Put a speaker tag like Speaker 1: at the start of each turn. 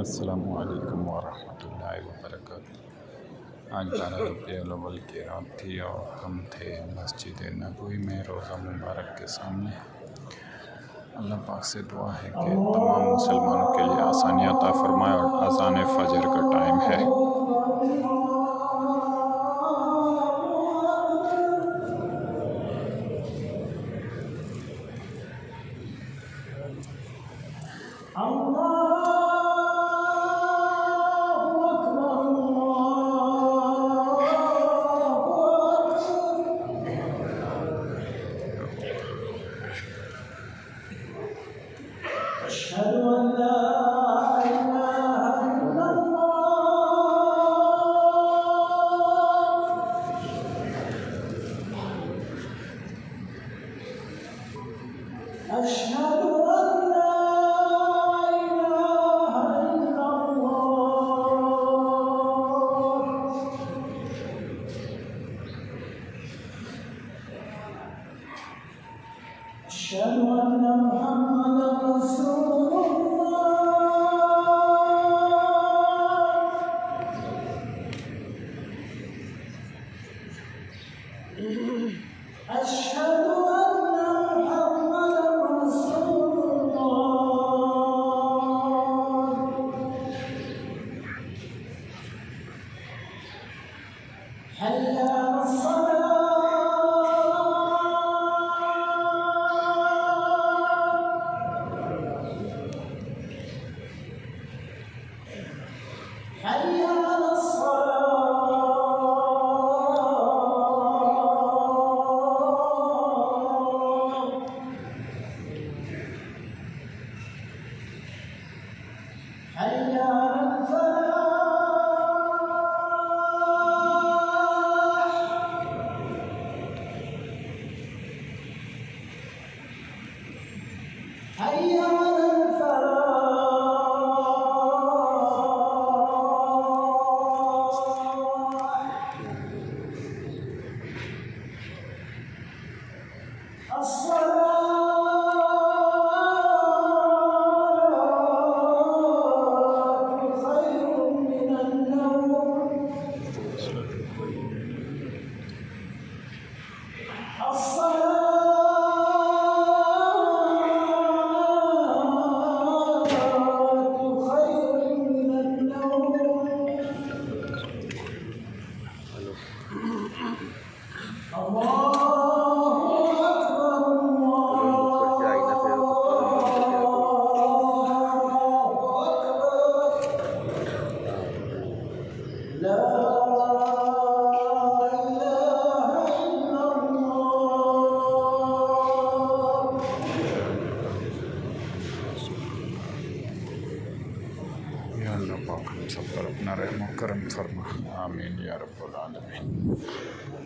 Speaker 1: अस्सलामु अलैकुम वरहमतुल्लाहि वबरकातुहू। आज 12 रबीउल अव्वल की रात थी और हम थे मस्जिद नबवी में रोज़ा मुबारक के सामने। अल्लाह पाक से दुआ है कि तमाम मुसलमानों के लिए आसानियाँ अता फरमाए और अज़ान फ़जर का टाइम है।
Speaker 2: أشهد أن لا إله إلا الله أشهد أن لا إله إلا الله أشهد أن محمدا رسول أشهد أن محمدا رسول الله حي على الصلاة حي على حي على الفلاح حي على الفلاح الصلاة
Speaker 1: या अल्लाह पाक हम सब पर अपना रहम करम फरमा। आमीन या रब्बुल आलमीन।